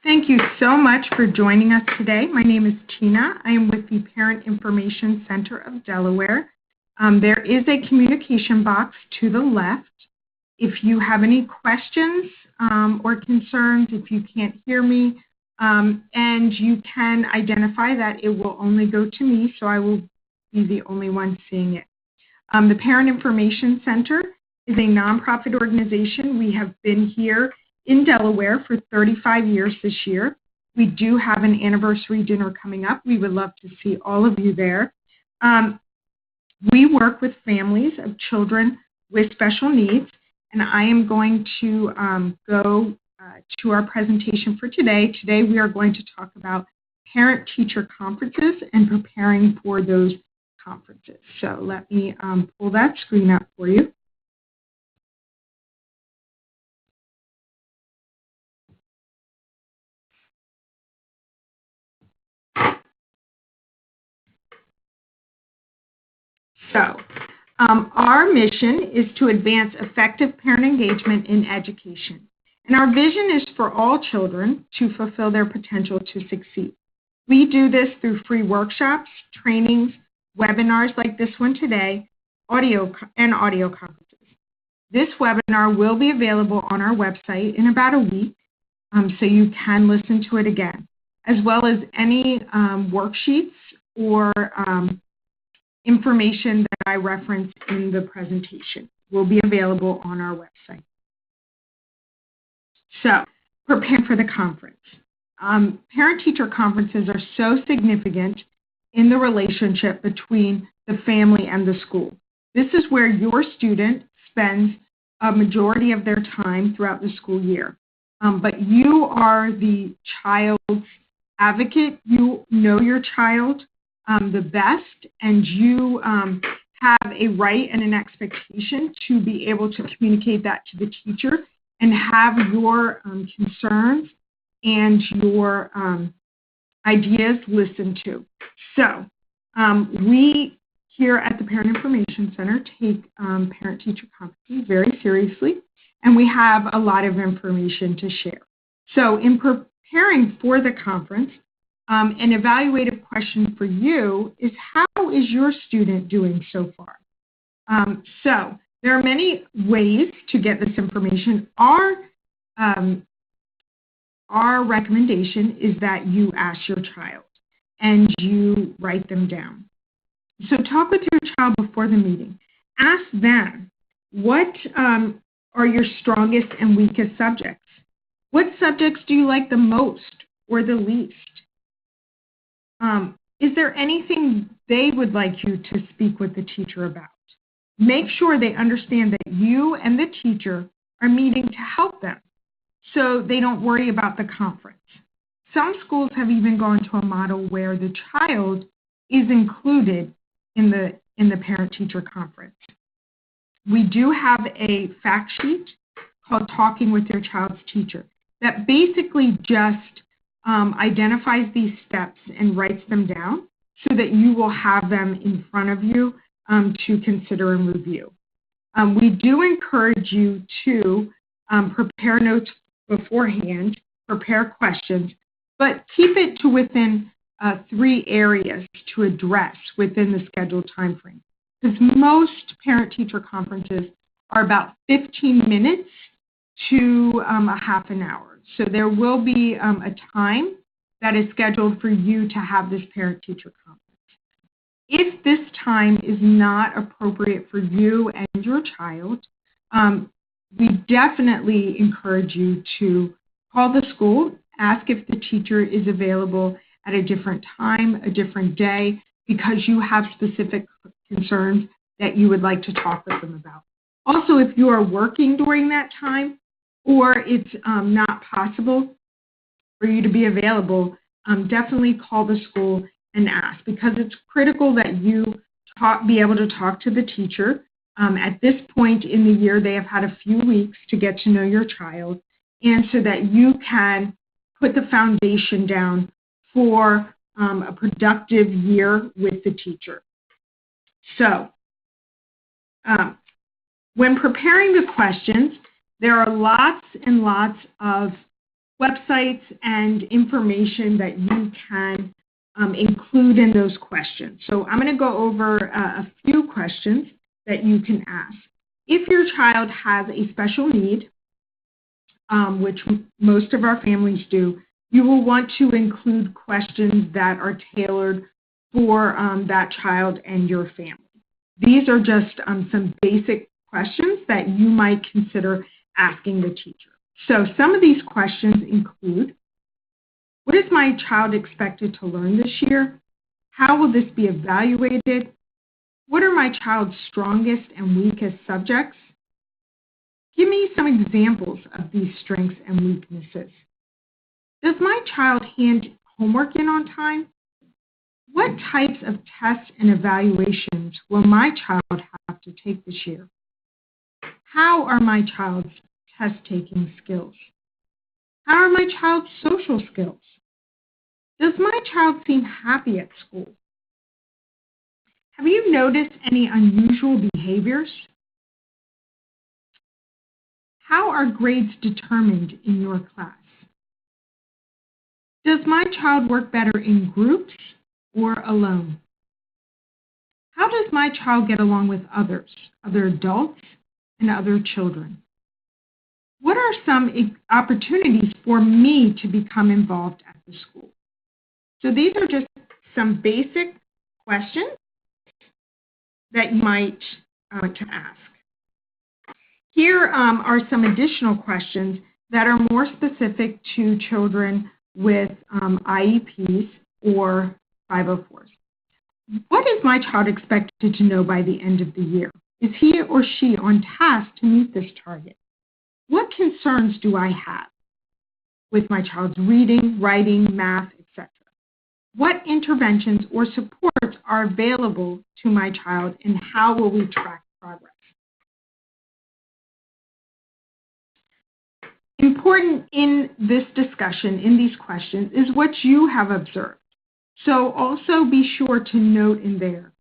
Thank you so much for joining us today. My name is Tina. I am with the Parent Information Center of Delaware. There is a communication box to the left. If you have any questions or concerns, if you can't hear me, and you can identify that it will only go to me, so I will be the only one seeing it. The Parent Information Center is a nonprofit organization. We have been here in Delaware for 35 years this year. We do have an anniversary dinner coming up. We would love to see all of you there. We work with families of children with special needs, and I am going to go to our presentation for today. Today we are going to talk about parent-teacher conferences and preparing for those conferences. So let me pull that screen up for you. So, our mission is to advance effective parent engagement in education. And our vision is for all children to fulfill their potential to succeed. We do this through free workshops, trainings, webinars like this one today, audio conferences. This webinar will be available on our website in about a week, so you can listen to it again, as well as any worksheets or information that I referenced in the presentation will be available on our website. So, prepare for the conference. Parent-teacher conferences are so significant in the relationship between the family and the school. This is where your student spends a majority of their time throughout the school year. But you are the child's advocate. You know your child the best, and you have a right and an expectation to be able to communicate that to the teacher and have your concerns and your ideas listened to. So we here at the Parent Information Center take parent-teacher conferences very seriously, and we have a lot of information to share. So in preparing for the conference, an evaluative question for you is, how is your student doing so far? So there are many ways to get this information. Our recommendation is that you ask your child and you write them down. So talk with your child before the meeting. Ask them, what are your strongest and weakest subjects? What subjects do you like the most or the least? Is there anything they would like you to speak with the teacher about? Make sure they understand that you and the teacher are meeting to help them so they don't worry about the conference. Some schools have even gone to a model where the child is included in the parent-teacher conference. We do have a fact sheet called Talking with Your Child's Teacher that basically just identifies these steps and writes them down so that you will have them in front of you to consider and review. We do encourage you to prepare notes beforehand, prepare questions, but keep it to within 3 areas to address within the scheduled time frame. Because most parent-teacher conferences are about 15 minutes to a half an hour. So there will be a time that is scheduled for you to have this parent-teacher conference. If this time is not appropriate for you and your child, we definitely encourage you to call the school, ask if the teacher is available at a different time, a different day, because you have specific concerns that you would like to talk with them about. Also, if you are working during that time, or it's not possible for you to be available, definitely call the school and ask, because it's critical that you be able to talk to the teacher. At this point in the year, they have had a few weeks to get to know your child, and so that you can put the foundation down for a productive year with the teacher. So, when preparing the questions, there are lots and lots of websites and information that you can include in those questions. So I'm going to go over a few questions that you can ask. If your child has a special need, which most of our families do, you will want to include questions that are tailored for that child and your family. These are just some basic questions that you might consider asking the teacher. So some of these questions include, what is my child expected to learn this year? How will this be evaluated? What are my child's strongest and weakest subjects? Give me some examples of these strengths and weaknesses. Does my child hand homework in on time? What types of tests and evaluations will my child have to take this year? How are my child's test-taking skills? How are my child's social skills? Does my child seem happy at school? Have you noticed any unusual behaviors? How are grades determined in your class? Does my child work better in groups or alone? How does my child get along with others, other adults, and other children? What are some opportunities for me to become involved at the school? So these are just some basic questions that you might want to ask. Here are some additional questions that are more specific to children with IEPs or 504s. What is my child expected to know by the end of the year? Is he or she on task to meet this target? What concerns do I have with my child's reading, writing, math, etc.? What interventions or supports are available to my child, and how will we track progress? Important in this discussion, in these questions, is what you have observed. So also be sure to note in there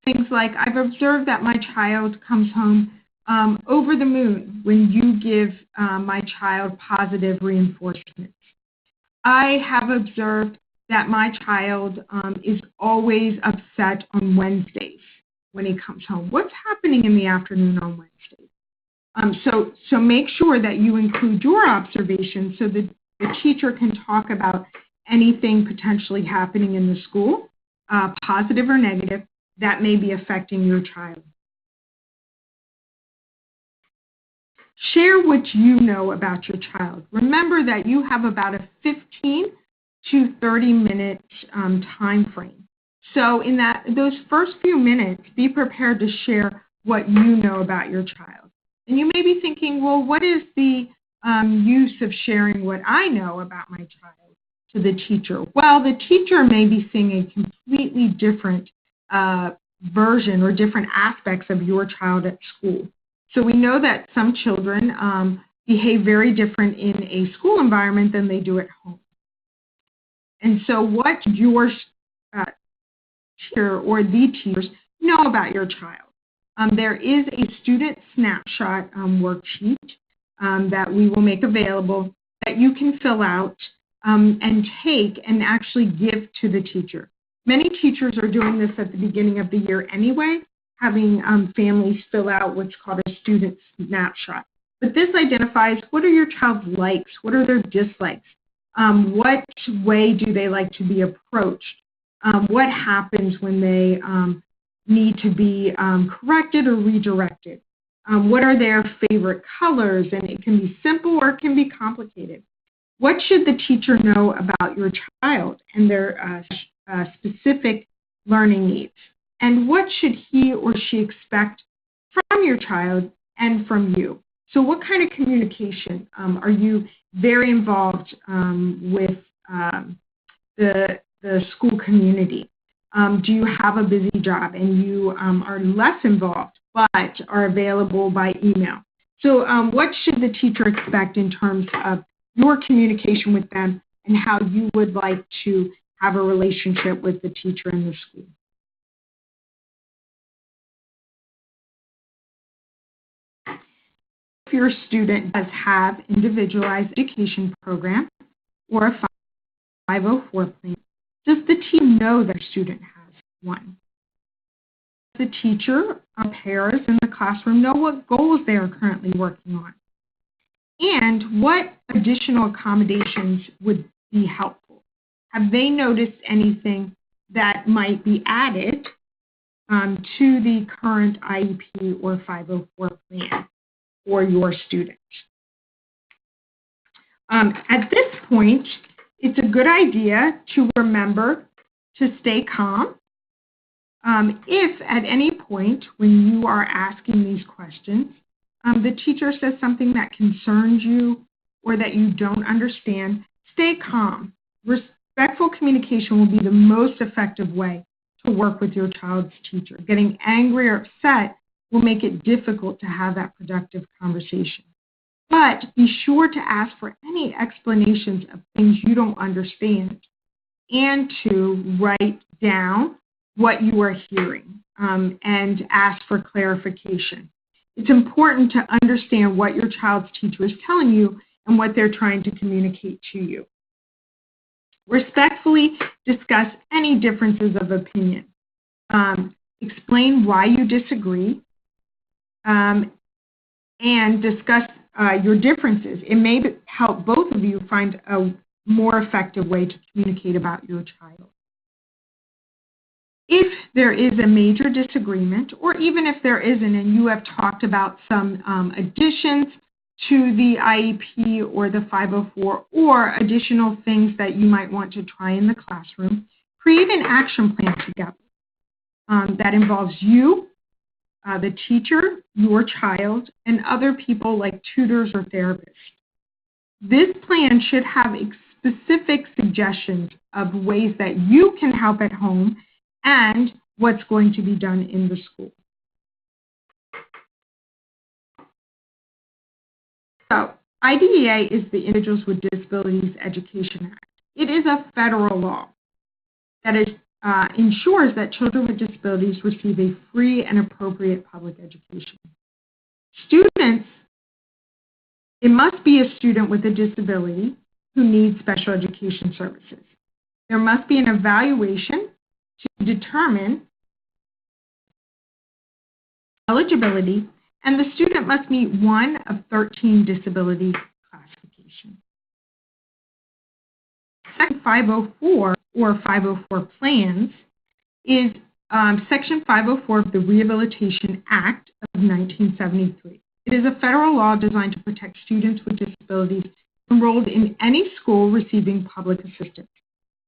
things like, I've observed that my child comes home over the moon when you give my child positive reinforcement. I have observed that my child is always upset on Wednesdays when he comes home. What's happening in the afternoon on Wednesdays? So make sure that you include your observations so that the teacher can talk about anything potentially happening in the school, positive or negative, that may be affecting your child. Share what you know about your child. Remember that you have about a 15 to 30 minute time frame. So in those first few minutes, be prepared to share what you know about your child. And you may be thinking, well, what is the use of sharing what I know about my child to the teacher? Well, the teacher may be seeing a completely different version or different aspects of your child at school. So we know that some children behave very different in a school environment than they do at home. And so what your teacher or the teachers know about your child. There is a student snapshot worksheet that we will make available that you can fill out and take and actually give to the teacher. Many teachers are doing this at the beginning of the year anyway, having families fill out what's called a student snapshot. But this identifies what are your child's likes, what are their dislikes, what way do they like to be approached, what happens when they need to be corrected or redirected, what are their favorite colors, and it can be simple or it can be complicated. What should the teacher know about your child and their specific learning needs? And what should he or she expect from your child and from you? So what kind of communication? Are you very involved with the school community? Do you have a busy job and you are less involved but are available by email? So what should the teacher expect in terms of your communication with them and how you would like to have a relationship with the teacher in the school? If your student does have individualized education program, or a 504 plan? Does the teacher know their student has one? Does the teacher or parents in the classroom know what goals they are currently working on? And what additional accommodations would be helpful? Have they noticed anything that might be added to the current IEP or 504 plan for your student? At this point, it's a good idea to remember to stay calm. If at any point when you are asking these questions, the teacher says something that concerns you or that you don't understand, stay calm. Respectful communication will be the most effective way to work with your child's teacher. Getting angry or upset will make it difficult to have that productive conversation. But be sure to ask for any explanations of things you don't understand and to write down what you are hearing and ask for clarification. It's important to understand what your child's teacher is telling you and what they're trying to communicate to you. Respectfully discuss any differences of opinion. Explain why you disagree and discuss your differences. It may help both of you find a more effective way to communicate about your child. If there is a major disagreement, or even if there isn't, and you have talked about some additions to the IEP or the 504, or additional things that you might want to try in the classroom, create an action plan together that involves you, the teacher, your child, and other people like tutors or therapists. This plan should have specific suggestions of ways that you can help at home and what's going to be done in the school. So, IDEA is the Individuals with Disabilities Education Act. It is a federal law that ensures that children with disabilities receive a free and appropriate public education. Students, it must be a student with a disability who needs special education services. There must be an evaluation to determine eligibility, and the student must meet one of 13 disability classifications. Section 504 or 504 plans is Section 504 of the Rehabilitation Act of 1973. It is a federal law designed to protect students with disabilities enrolled in any school receiving public assistance.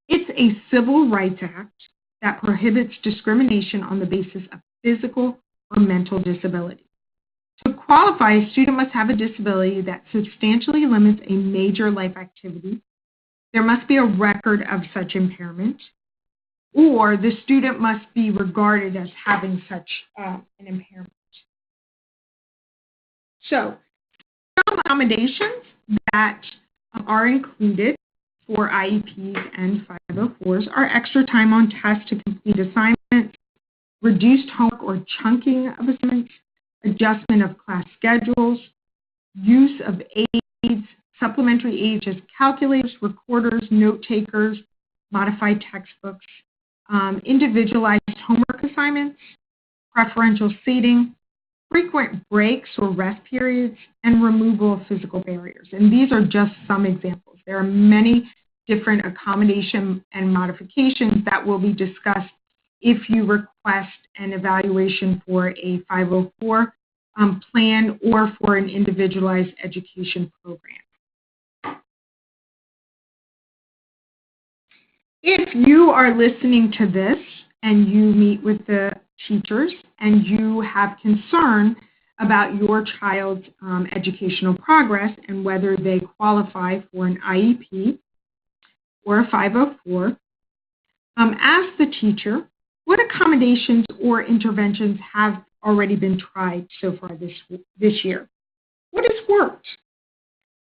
It's a civil rights act that prohibits discrimination on the basis of physical or mental disability. To qualify, a student must have a disability that substantially limits a major life activity. There must be a record of such impairment, or the student must be regarded as having such an impairment. So, some accommodations that are included for IEPs and 504s are extra time on task to complete assignments, reduced homework or chunking of assignments, adjustment of class schedules, use of aids, supplementary aids as calculators, recorders, note takers, modified textbooks, individualized homework assignments, preferential seating, frequent breaks or rest periods, and removal of physical barriers. And these are just some examples. There are many different accommodation and modifications that will be discussed if you request an evaluation for a 504 plan or for an individualized education program. If you are listening to this and you meet with the teachers and you have concern about your child's educational progress and whether they qualify for an IEP or a 504, ask the teacher what accommodations or interventions have already been tried so far this year. What has worked?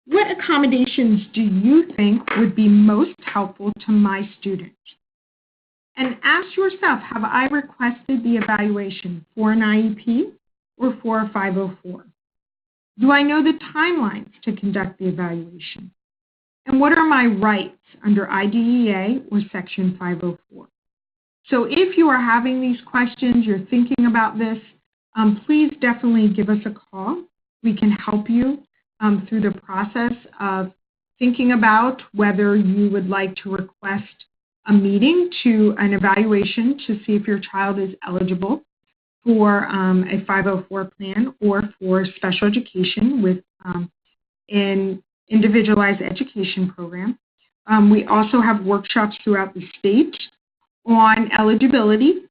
What accommodations do you think would be most helpful to my student? And ask yourself, have I requested the evaluation for an IEP or for a 504? Do I know the timelines to conduct the evaluation? And what are my rights under IDEA or Section 504? So if you are having these questions, you're thinking about this, please definitely give us a call. We can help you through the process of thinking about whether you would like to request a meeting to an evaluation to see if your child is eligible for a 504 plan or for special education with an individualized education program. We also have workshops throughout the state on eligibility,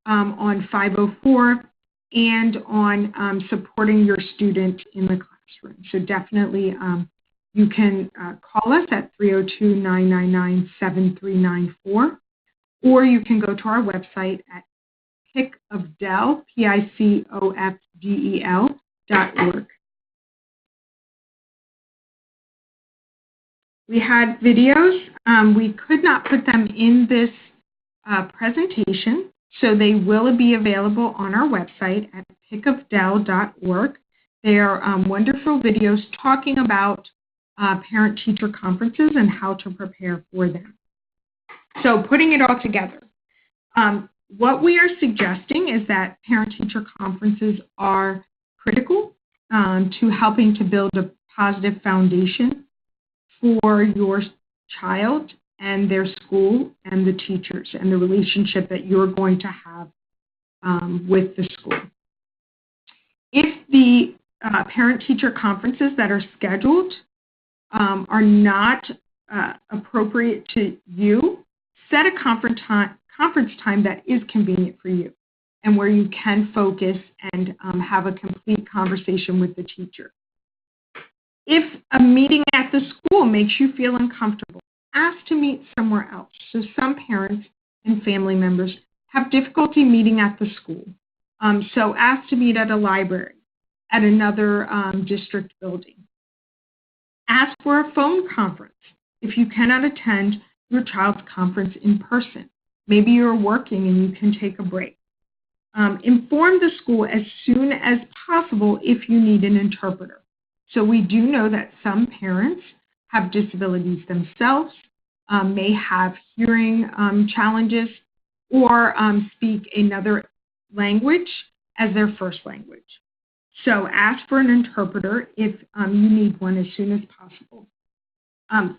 on 504, and on supporting your student in the classroom. So definitely you can call us at 302-999-7394, or you can go to our website at pickofdel, PICOFDEL.org. We had videos. We could not put them in this presentation, so they will be available on our website at pickofdel.org. They are wonderful videos talking about parent-teacher conferences and how to prepare for them. So putting it all together, what we are suggesting is that parent-teacher conferences are critical to helping to build a positive foundation for your child and their school and the teachers and the relationship that you're going to have with the school. If the parent-teacher conferences that are scheduled are not appropriate to you, set a conference time that is convenient for you and where you can focus and have a complete conversation with the teacher. If a meeting at the school makes you feel uncomfortable, ask to meet somewhere else. So some parents and family members have difficulty meeting at the school. So ask to meet at a library, at another district building. Ask for a phone conference if you cannot attend your child's conference in person. Maybe you're working and you can take a break. Inform the school as soon as possible if you need an interpreter. So we do know that some parents have disabilities themselves, may have hearing challenges, or speak another language as their first language. So ask for an interpreter if you need one as soon as possible.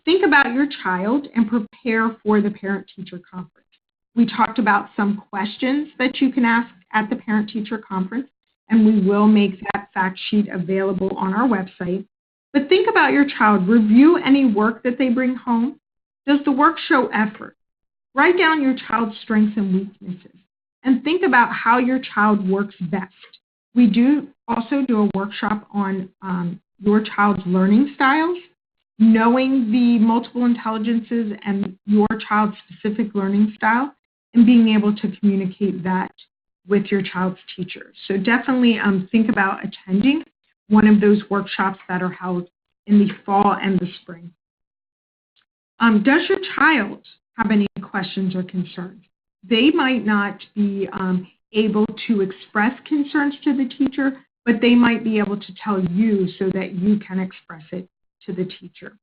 Think about your child and prepare for the parent-teacher conference. We talked about some questions that you can ask at the parent-teacher conference, and we will make that fact sheet available on our website. But think about your child. Review any work that they bring home. Does the work show effort? Write down your child's strengths and weaknesses, and think about how your child works best. We do also do a workshop on your child's learning styles, knowing the multiple intelligences and your child's specific learning style, and being able to communicate that with your child's teacher. So definitely think about attending one of those workshops that are held in the fall and the spring. Does your child have any questions or concerns? They might not be able to express concerns to the teacher, but they might be able to tell you so that you can express it to the teacher.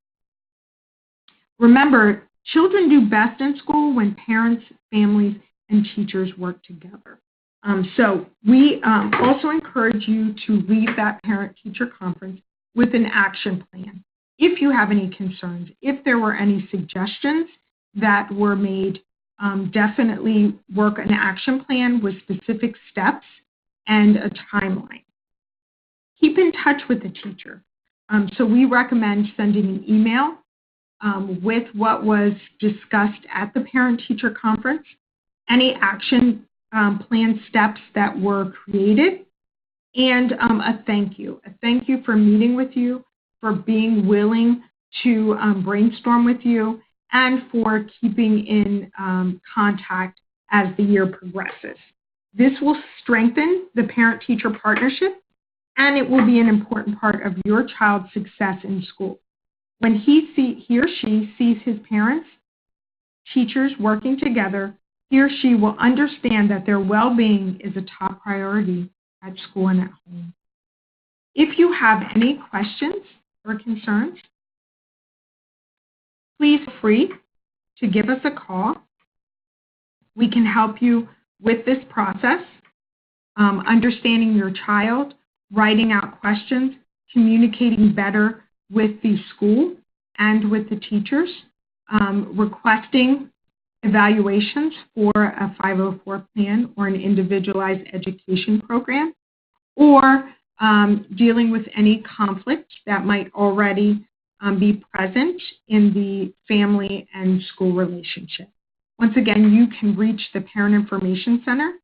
Remember, children do best in school when parents, families, and teachers work together. So we also encourage you to leave that parent-teacher conference with an action plan. If you have any concerns, if there were any suggestions that were made, definitely work an action plan with specific steps and a timeline. Keep in touch with the teacher. So we recommend sending an email with what was discussed at the parent-teacher conference, any action plan steps that were created, and a thank you. A thank you for meeting with you, for being willing to brainstorm with you, and for keeping in contact as the year progresses. This will strengthen the parent-teacher partnership, and it will be an important part of your child's success in school. When he or she sees his parents, teachers working together, he or she will understand that their well-being is a top priority at school and at home. If you have any questions or concerns, please feel free to give us a call. We can help you with this process, understanding your child, writing out questions, communicating better with the school and with the teachers, requesting evaluations for a 504 plan or an individualized education program, or dealing with any conflict that might already be present in the family and school relationship. Once again, you can reach the Parent Information Center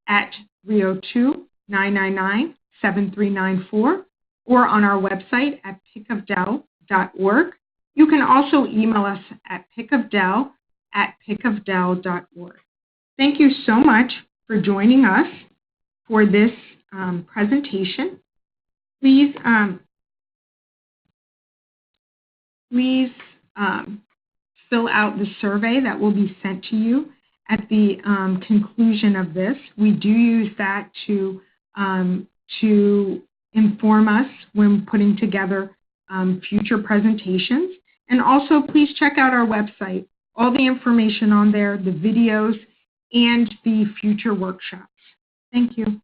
at 302-999-7394 or on our website at pickofdell.org. You can also email us at pickofdell@pickofdell.org. Thank you so much for joining us for this presentation. Please fill out the survey that will be sent to you at the conclusion of this. We do use that to inform us when putting together future presentations. And also, please check out our website. All the information on there, the videos, and the future workshops. Thank you.